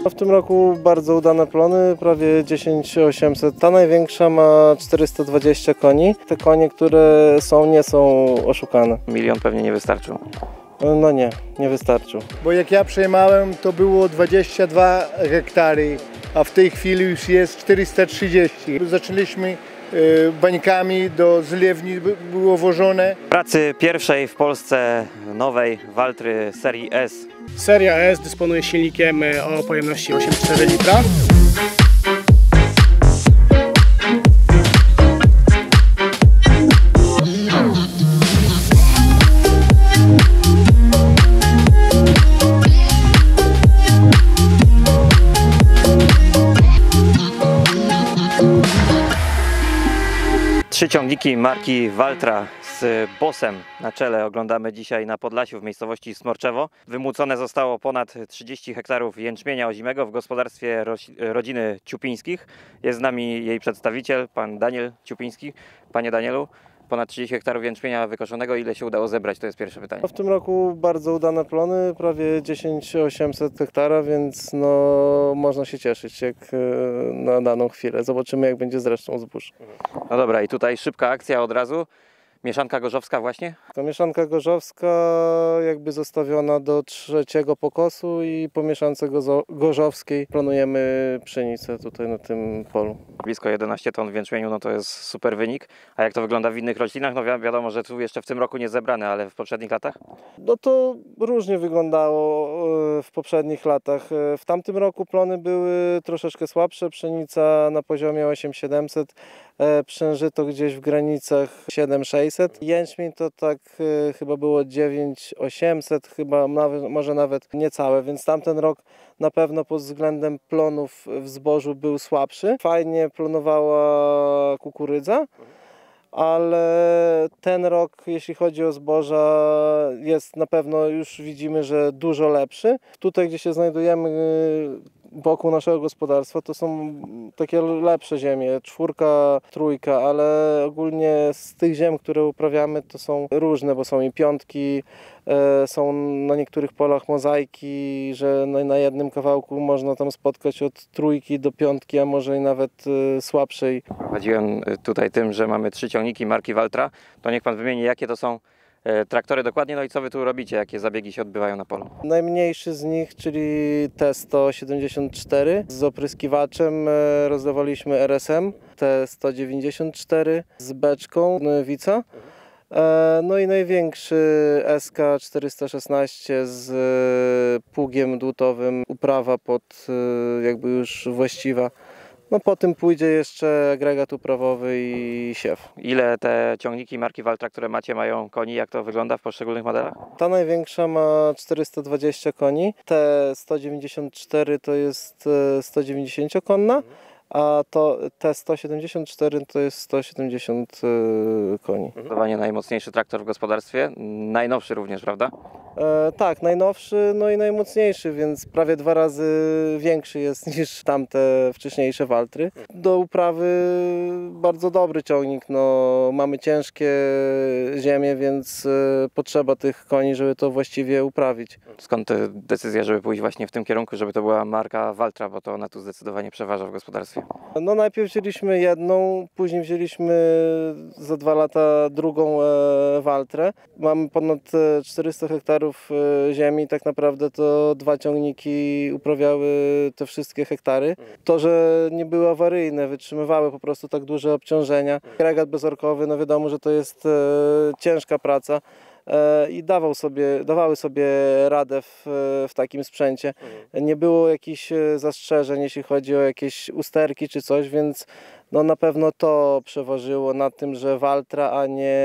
W tym roku bardzo udane plony, prawie 10800. Ta największa ma 420 koni. Te konie, które nie są oszukane. Milion pewnie nie wystarczył. No nie wystarczył. Bo jak ja przejmowałem, to było 22 hektary, a w tej chwili już jest 430. Zaczęliśmy bańkami do zlewni, było wożone. Pracy pierwszej w Polsce nowej Valtry serii S. Seria S dysponuje silnikiem o pojemności 8,4 litra. Trzy ciągniki marki Valtra z Bossem na czele oglądamy dzisiaj na Podlasiu w miejscowości Smorczewo. Wymłócone zostało ponad 30 hektarów jęczmienia ozimego w gospodarstwie rodziny Ciupińskich. Jest z nami jej przedstawiciel, pan Daniel Ciupiński. Panie Danielu, ponad 30 hektarów jęczmienia wykoszonego, ile się udało zebrać? To jest pierwsze pytanie. W tym roku bardzo udane plony, prawie 10800 hektara, więc można się cieszyć jak na daną chwilę. Zobaczymy, jak będzie z resztą zbóż. No dobra, i tutaj szybka akcja od razu. Mieszanka gorzowska właśnie? Ta mieszanka gorzowska jakby zostawiona do trzeciego pokosu i po mieszance gorzowskiej planujemy pszenicę tutaj na tym polu. Blisko 11 ton w jęczmieniu, no to jest super wynik. A jak to wygląda w innych roślinach? No wiadomo, że tu jeszcze w tym roku nie zebrane, ale w poprzednich latach? No to różnie wyglądało w poprzednich latach. W tamtym roku plony były troszeczkę słabsze, pszenica na poziomie 8700, przężyto gdzieś w granicach 7600. Jęczmień to tak chyba było 9800, chyba może nawet niecałe, więc tamten rok na pewno pod względem plonów w zbożu był słabszy. Fajnie plonowała kukurydza, ale ten rok, jeśli chodzi o zboża, jest na pewno, już widzimy, że dużo lepszy. Tutaj, gdzie się znajdujemy wokół naszego gospodarstwa, to są takie lepsze ziemie, 4, 3, ale ogólnie z tych ziem, które uprawiamy, to są różne, bo są i 5, są na niektórych polach mozaiki, że na jednym kawałku można tam spotkać od 3 do 5, a może i nawet słabszej. Prowadziłem tutaj tym, że mamy 3 ciągniki marki Valtra, to niech pan wymieni, jakie to są traktory dokładnie, no i co wy tu robicie, jakie zabiegi się odbywają na polu? Najmniejszy z nich, czyli T174 z opryskiwaczem, rozdawaliśmy RSM, T194 z beczką Wica. No i największy SK416 z pługiem dłutowym, uprawa jakby już właściwa. No po tym pójdzie jeszcze agregat uprawowy i siew. Ile te ciągniki marki Valtra, które macie, mają koni? Jak to wygląda w poszczególnych modelach? Ta największa ma 420 koni, T194 to jest 190-konna, a T174 to jest 170 koni. Zdecydowanie najmocniejszy traktor w gospodarstwie, najnowszy również, prawda? Tak, najnowszy, no i najmocniejszy, więc prawie 2 razy większy jest niż tamte wcześniejsze Valtry. Do uprawy bardzo dobry ciągnik, mamy ciężkie ziemie, więc potrzeba tych koni, żeby to właściwie uprawić. Skąd decyzja, żeby pójść właśnie w tym kierunku, żeby to była marka Valtra, bo to ona tu zdecydowanie przeważa w gospodarstwie? No najpierw wzięliśmy jedną, później wzięliśmy za 2 lata drugą Valtrę. Mamy ponad 400 hektarów ziemi, tak naprawdę to 2 ciągniki uprawiały te wszystkie hektary. To, że nie były awaryjne, wytrzymywały po prostu tak duże obciążenia. Agregat bezorkowy, no wiadomo, że to jest ciężka praca i dawały sobie radę w takim sprzęcie. Nie było jakichś zastrzeżeń, jeśli chodzi o jakieś usterki czy coś, więc na pewno to przeważyło nad tym, że Valtra, a nie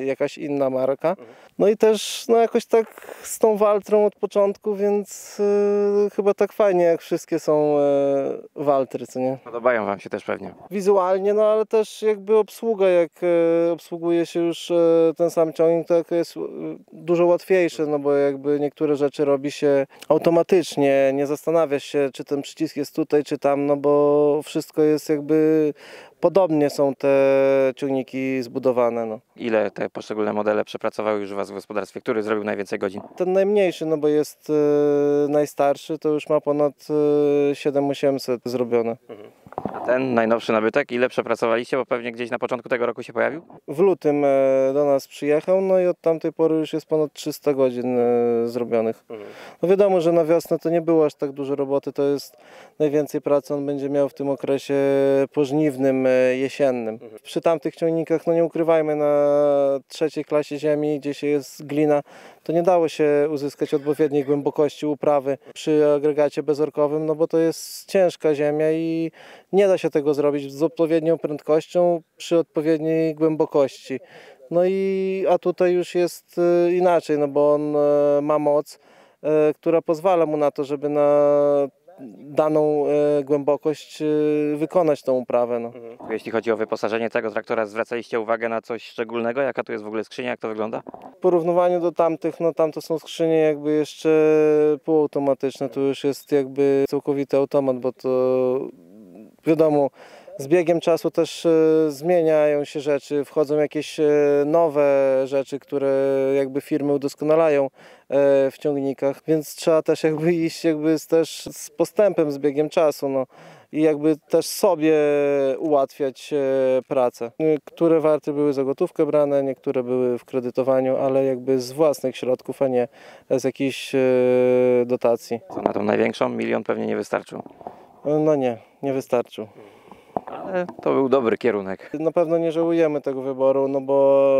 jakaś inna marka. No i też jakoś tak z tą Valtrą od początku, więc chyba tak fajnie, jak wszystkie są Valtry, co nie? Podobają wam się też pewnie. Wizualnie, ale też jakby obsługa, jak obsługuje się już ten sam ciągnik, to jest dużo łatwiejsze, bo jakby niektóre rzeczy robi się automatycznie, nie zastanawiasz się, czy ten przycisk jest tutaj, czy tam, bo wszystko jest jakby podobnie są te ciągniki zbudowane. No. Ile te poszczególne modele przepracowały już u Was w gospodarstwie? Który zrobił najwięcej godzin? Ten najmniejszy, no bo jest najstarszy, to już ma ponad 7800 zrobione. A ten najnowszy nabytek, ile przepracowaliście? Bo pewnie gdzieś na początku tego roku się pojawił? W lutym do nas przyjechał, no i od tamtej pory już jest ponad 300 godzin zrobionych. No wiadomo, że na wiosnę to nie było aż tak dużo roboty, to jest najwięcej pracy on będzie miał w tym okresie pożniwnym, jesiennym. Przy tamtych ciągnikach, no nie ukrywajmy, na trzeciej klasie ziemi, gdzie się jest glina, to nie dało się uzyskać odpowiedniej głębokości uprawy przy agregacie bezorkowym, no bo to jest ciężka ziemia i nie da się tego zrobić z odpowiednią prędkością przy odpowiedniej głębokości. No a tutaj już jest inaczej, no bo on ma moc, która pozwala mu na to, żeby na daną głębokość wykonać tą uprawę. No. Jeśli chodzi o wyposażenie tego traktora, zwracaliście uwagę na coś szczególnego? Jaka tu jest w ogóle skrzynia, jak to wygląda? W porównywaniu do tamtych, no tam to są skrzynie jakby jeszcze półautomatyczne, tu już jest jakby całkowity automat, bo to wiadomo, z biegiem czasu też zmieniają się rzeczy, wchodzą jakieś nowe rzeczy, które jakby firmy udoskonalają w ciągnikach, więc trzeba też jakby iść też z postępem, z biegiem czasu, no. I jakby też sobie ułatwiać pracę. Niektóre warty były za gotówkę brane, niektóre były w kredytowaniu, ale jakby z własnych środków, a nie z jakichś dotacji. Co na tą największą? Milion pewnie nie wystarczył. No nie wystarczył. Ale to był dobry kierunek. Na pewno nie żałujemy tego wyboru, no bo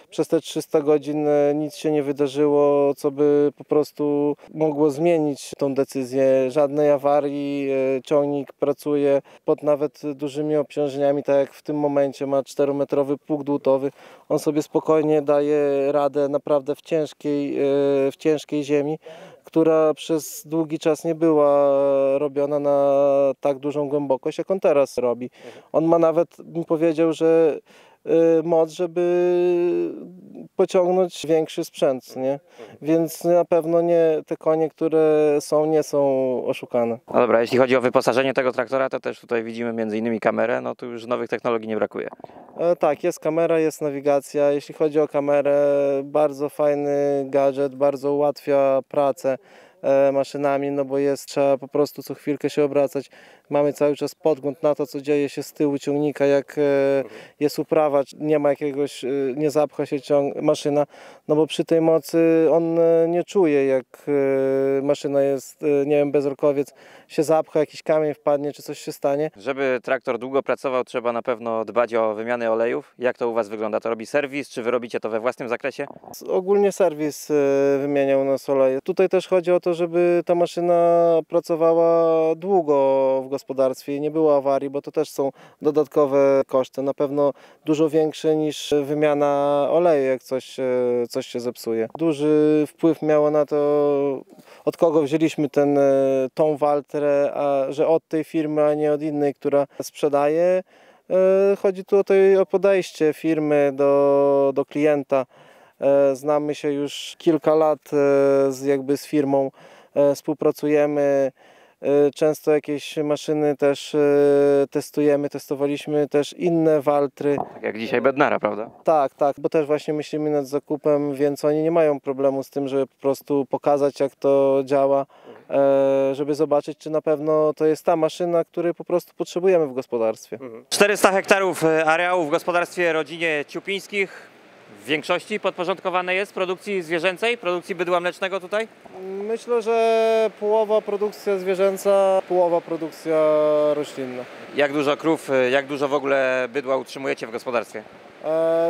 przez te 300 godzin nic się nie wydarzyło, co by po prostu mogło zmienić tą decyzję. Żadnej awarii, ciągnik pracuje pod nawet dużymi obciążeniami, tak jak w tym momencie ma 4-metrowy pług dłutowy. On sobie spokojnie daje radę naprawdę w ciężkiej ziemi, która przez długi czas nie była robiona na tak dużą głębokość, jak on teraz robi. On ma nawet, bym powiedział, że moc, żeby pociągnąć większy sprzęt, nie? Więc na pewno te konie, które nie są oszukane. No dobra, jeśli chodzi o wyposażenie tego traktora, to też tutaj widzimy m.in. kamerę, no tu już nowych technologii nie brakuje. Tak, jest kamera, jest nawigacja. Jeśli chodzi o kamerę, bardzo fajny gadżet, bardzo ułatwia pracę maszynami, no bo trzeba po prostu co chwilkę się obracać. Mamy cały czas podgląd na to, co dzieje się z tyłu ciągnika, jak jest uprawa, nie ma nie zapcha się maszyna, no bo przy tej mocy on nie czuje, jak maszyna jest, nie wiem, bezorkowiec się zapcha, jakiś kamień wpadnie, czy coś się stanie. Żeby traktor długo pracował, trzeba na pewno dbać o wymianę olejów. Jak to u Was wygląda? To robi serwis, czy Wy robicie to we własnym zakresie? Ogólnie serwis wymieniał nas oleje. Tutaj też chodzi o to, żeby ta maszyna pracowała długo w gospodarstwie i nie było awarii, bo to też są dodatkowe koszty. Na pewno dużo większe niż wymiana oleju, jak coś się zepsuje. Duży wpływ miało na to, od kogo wzięliśmy tą Valtrę, że od tej firmy, a nie od innej, która sprzedaje. Chodzi tu o podejście firmy do klienta. Znamy się już kilka lat z firmą, współpracujemy. Często jakieś maszyny też testowaliśmy też inne Valtry. Tak jak dzisiaj Bednara, prawda? Tak, bo też właśnie myślimy nad zakupem, więc oni nie mają problemu z tym, żeby po prostu pokazać, jak to działa, żeby zobaczyć, czy na pewno to jest ta maszyna, której po prostu potrzebujemy w gospodarstwie. 400 hektarów areału w gospodarstwie rodzinie Ciupińskich. W większości podporządkowane jest produkcji zwierzęcej, produkcji bydła mlecznego tutaj? Myślę, że połowa produkcja zwierzęca, połowa produkcja roślinna. Jak dużo krów, jak dużo w ogóle bydła utrzymujecie w gospodarstwie?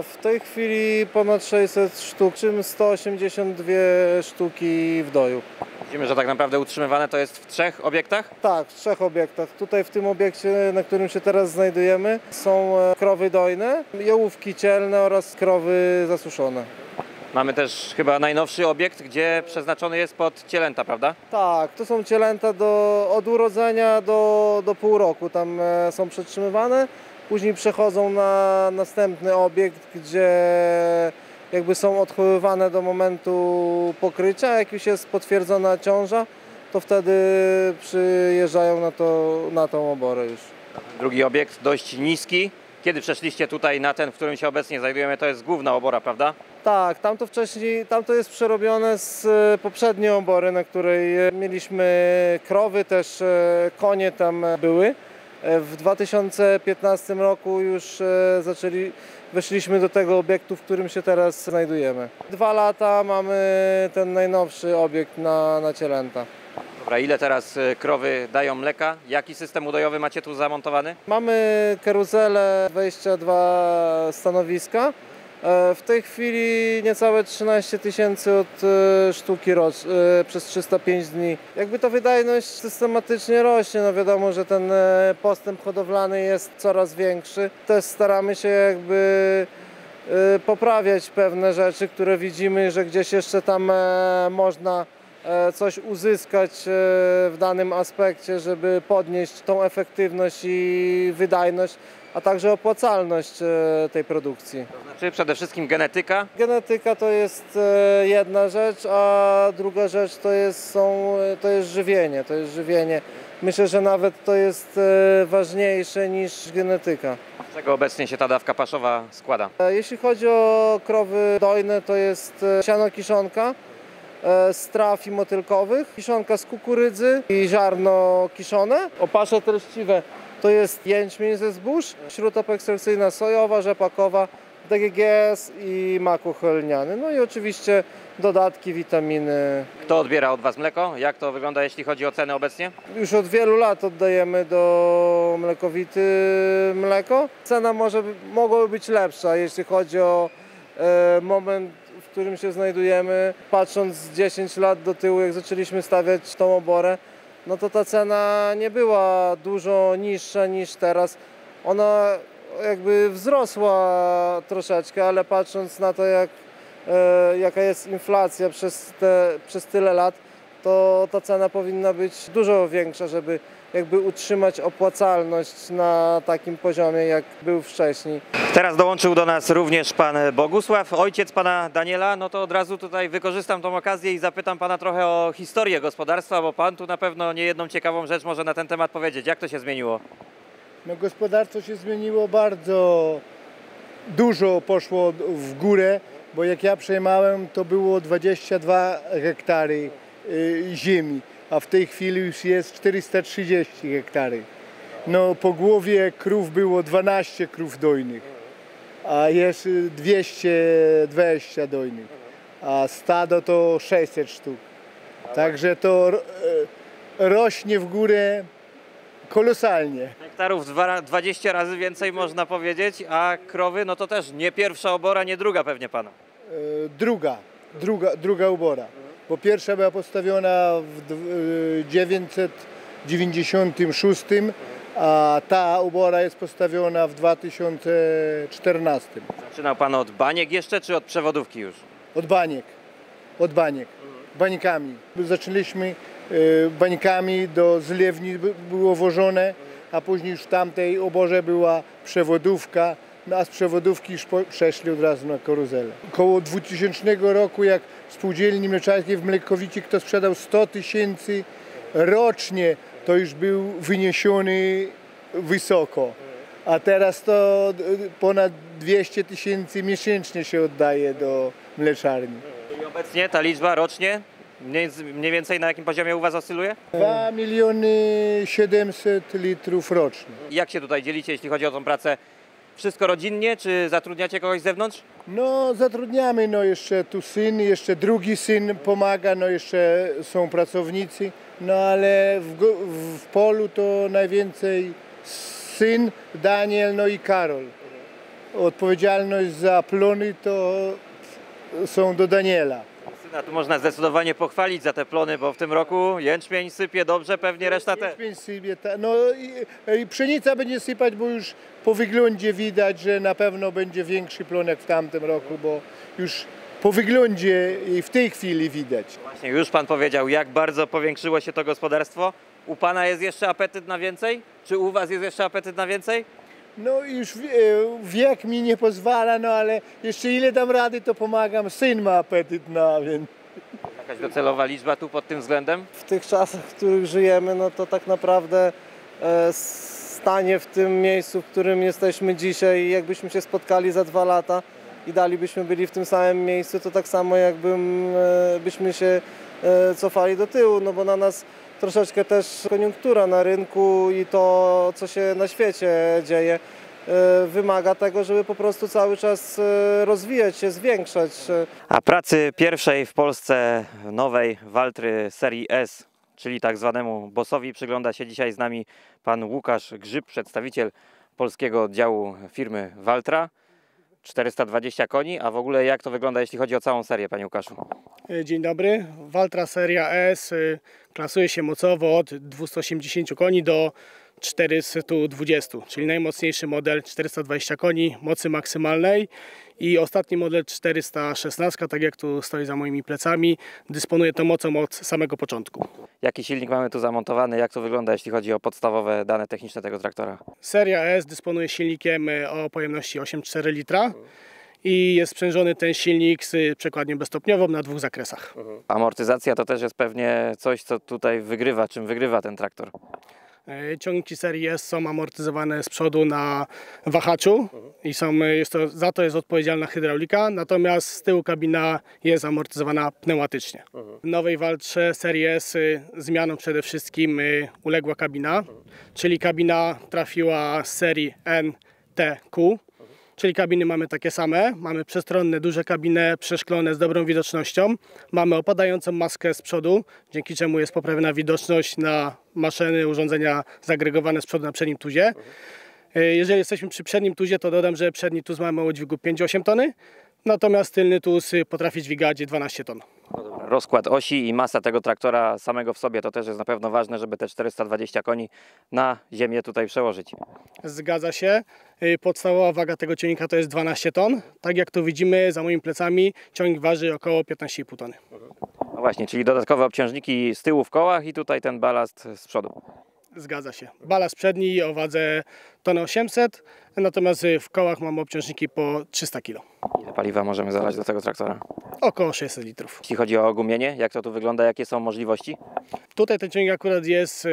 W tej chwili ponad 600 sztuk, czym 182 sztuki w doju. Widzimy, że tak naprawdę utrzymywane to jest w 3 obiektach? Tak, w 3 obiektach. Tutaj w tym obiekcie, na którym się teraz znajdujemy, są krowy dojne, jałówki cielne oraz krowy zasuszone. Mamy też chyba najnowszy obiekt, gdzie przeznaczony jest pod cielęta, prawda? Tak, to są cielęta od urodzenia do pół roku. Tam są przetrzymywane, później przechodzą na następny obiekt, gdzie jakby są odchowywane do momentu pokrycia. Jak już jest potwierdzona ciąża, to wtedy przyjeżdżają na tą oborę już. Drugi obiekt dość niski. Kiedy przeszliście tutaj na ten, w którym się obecnie znajdujemy, to jest główna obora, prawda? Tak, tamto jest przerobione z poprzedniej obory, na której mieliśmy krowy, też konie tam były. W 2015 roku już weszliśmy do tego obiektu, w którym się teraz znajdujemy. 2 lata mamy ten najnowszy obiekt na cielęta. Dobra, ile teraz krowy dają mleka? Jaki system udojowy macie tu zamontowany? Mamy karuzelę, 22 stanowiska. W tej chwili niecałe 13 000 od sztuki przez 305 dni. Jakby ta wydajność systematycznie rośnie, no wiadomo, że ten postęp hodowlany jest coraz większy. Też staramy się jakby poprawiać pewne rzeczy, które widzimy, że gdzieś jeszcze tam można coś uzyskać w danym aspekcie, żeby podnieść tą efektywność i wydajność, a także opłacalność tej produkcji. To znaczy przede wszystkim genetyka. Genetyka to jest jedna rzecz, a druga rzecz to jest żywienie. Myślę, że nawet to jest ważniejsze niż genetyka. Z czego obecnie się ta dawka paszowa składa? Jeśli chodzi o krowy dojne, to jest siano kiszonka z traw i motylkowych, kiszonka z kukurydzy i ziarno kiszone. Opasze treściwe to jest jęczmień ze zbóż, śruta ekstrakcyjna sojowa, rzepakowa, DGGS i mak uchylniany. No i oczywiście dodatki, witaminy. Kto odbiera od Was mleko? Jak to wygląda, jeśli chodzi o ceny obecnie? Już od wielu lat oddajemy do Mlekowity mleko. Cena mogłaby być lepsza, jeśli chodzi o moment, w którym się znajdujemy. Patrząc 10 lat do tyłu, jak zaczęliśmy stawiać tą oborę, no to ta cena nie była dużo niższa niż teraz. Ona jakby wzrosła troszeczkę, ale patrząc na to, jaka jest inflacja przez tyle lat, to ta cena powinna być dużo większa, żeby jakby utrzymać opłacalność na takim poziomie, jak był wcześniej. Teraz dołączył do nas również pan Bogusław, ojciec pana Daniela. No to od razu tutaj wykorzystam tą okazję i zapytam pana trochę o historię gospodarstwa, bo pan tu na pewno niejedną ciekawą rzecz może na ten temat powiedzieć. Jak to się zmieniło? No, gospodarstwo się zmieniło bardzo, dużo poszło w górę, bo jak ja przejmowałem, to było 22 hektary ziemi, a w tej chwili już jest 430 hektary. No, po głowie krów było 12 krów dojnych, a jest 220 dojnych, a stado to 600 sztuk. Także to rośnie w górę kolosalnie. Hektarów 20 razy więcej można powiedzieć, a krowy no to też nie pierwsza obora, nie druga pewnie pana. Druga ubora, bo pierwsza była postawiona w 996, a ta ubora jest postawiona w 2014. Zaczynał pan od baniek jeszcze, czy od przewodówki już? Od baniek, bańkami. Zaczęliśmy bańkami do zlewni było wożone, a później już w tamtej oborze była przewodówka, no a z przewodówki już przeszli od razu na karuzelę. Około 2000 roku, jak w spółdzielni mleczarskiej w Mlekowicie kto sprzedał 100 000 rocznie, to już był wyniesiony wysoko. A teraz to ponad 200 000 miesięcznie się oddaje do mleczarni. I obecnie ta liczba rocznie mniej więcej na jakim poziomie u was oscyluje? 2 700 000 litrów rocznie. Jak się tutaj dzielicie, jeśli chodzi o tą pracę? Wszystko rodzinnie, czy zatrudniacie kogoś z zewnątrz? No, zatrudniamy, no jeszcze tu syn, jeszcze drugi syn pomaga, no jeszcze są pracownicy, no ale w polu to najwięcej syn, Daniel, no i Karol. Odpowiedzialność za plony to są do Daniela. Syna tu można zdecydowanie pochwalić za te plony, bo w tym roku jęczmień sypie dobrze, pewnie reszta też. Jęczmień sypie, no i pszenica będzie sypać, bo już po wyglądzie widać, że na pewno będzie większy plon jak w tamtym roku, bo już po wyglądzie i w tej chwili widać. Właśnie, już pan powiedział, jak bardzo powiększyło się to gospodarstwo. U pana jest jeszcze apetyt na więcej? Czy u was jest jeszcze apetyt na więcej? No już wiek mi nie pozwala, no ale jeszcze ile dam rady, to pomagam. Syn ma apetyt na więcej. Jakaś docelowa liczba tu pod tym względem? W tych czasach, w których żyjemy, no to tak naprawdę stanie w tym miejscu, w którym jesteśmy dzisiaj. Jakbyśmy się spotkali za 2 lata i byśmy byli w tym samym miejscu, to tak samo byśmy się cofali do tyłu, no bo na nas troszeczkę też koniunktura na rynku i to, co się na świecie dzieje, wymaga tego, żeby po prostu cały czas rozwijać się, zwiększać. A pracy pierwszej w Polsce nowej Valtry serii S, czyli tak zwanemu bossowi, przygląda się dzisiaj z nami pan Łukasz Grzyb, przedstawiciel polskiego oddziału firmy Valtra. 420 koni, a w ogóle jak to wygląda, jeśli chodzi o całą serię, panie Łukaszu? Dzień dobry. Valtra seria S klasuje się mocowo od 280 koni do 420, czyli najmocniejszy model 420 koni mocy maksymalnej i ostatni model 416, tak jak tu stoi za moimi plecami, dysponuje tą mocą od samego początku. Jaki silnik mamy tu zamontowany, jak to wygląda, jeśli chodzi o podstawowe dane techniczne tego traktora? Seria S dysponuje silnikiem o pojemności 8,4 litra i jest sprzężony ten silnik z przekładnią bezstopniową na 2 zakresach. Amortyzacja to też jest pewnie coś, co tutaj wygrywa, czym wygrywa ten traktor. Ciągniki serii S są amortyzowane z przodu na wahaczu i za to jest odpowiedzialna hydraulika, natomiast z tyłu kabina jest amortyzowana pneumatycznie. W nowej Valtrze serii S zmianą przede wszystkim uległa kabina, czyli kabina trafiła z serii NTQ. Czyli kabiny mamy takie same, mamy przestronne, duże kabiny przeszklone z dobrą widocznością. Mamy opadającą maskę z przodu, dzięki czemu jest poprawiona widoczność na maszyny, urządzenia zagregowane z przodu na przednim tuzie. Jeżeli jesteśmy przy przednim tuzie, to dodam, że przedni tuz mamy o dźwigu 5,8 tony, natomiast tylny tuz potrafi dźwigać 12 ton. Rozkład osi i masa tego traktora samego w sobie to też jest na pewno ważne, żeby te 420 koni na ziemię tutaj przełożyć. Zgadza się. Podstawowa waga tego ciągnika to jest 12 ton. Tak jak tu widzimy za moimi plecami, ciągnik waży około 15,5 tony. No właśnie, czyli dodatkowe obciążniki z tyłu w kołach i tutaj ten balast z przodu. Zgadza się. Balast przedni o wadze 1800 ton, natomiast w kołach mamy obciążniki po 300 kg. Ile paliwa możemy zalać do tego traktora? Około 600 litrów. Jeśli chodzi o ogumienie, jak to tu wygląda, jakie są możliwości? Tutaj ten ciągnik akurat jest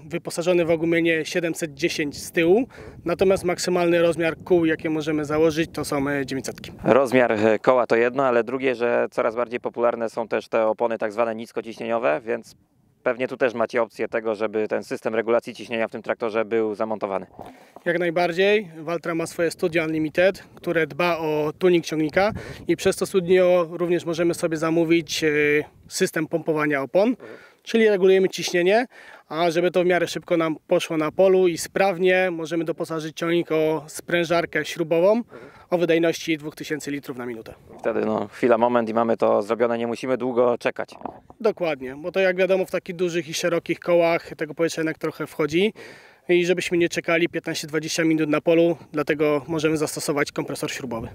wyposażony w ogumienie 710 z tyłu, natomiast maksymalny rozmiar kół, jakie możemy założyć, to są 900. Rozmiar koła to jedno, ale drugie, że coraz bardziej popularne są też te opony tak zwane niskociśnieniowe, więc pewnie tu też macie opcję tego, żeby ten system regulacji ciśnienia w tym traktorze był zamontowany. Jak najbardziej. Valtra ma swoje Studio Unlimited, które dba o tuning ciągnika i przez to studio również możemy sobie zamówić system pompowania opon, czyli regulujemy ciśnienie, a żeby to w miarę szybko nam poszło na polu i sprawnie, możemy doposażyć ciągnik o sprężarkę śrubową o wydajności 2000 litrów na minutę. Wtedy chwila, moment i mamy to zrobione, nie musimy długo czekać. Dokładnie, bo to jak wiadomo w takich dużych i szerokich kołach tego powietrza jednak trochę wchodzi i żebyśmy nie czekali 15-20 minut na polu, dlatego możemy zastosować kompresor śrubowy.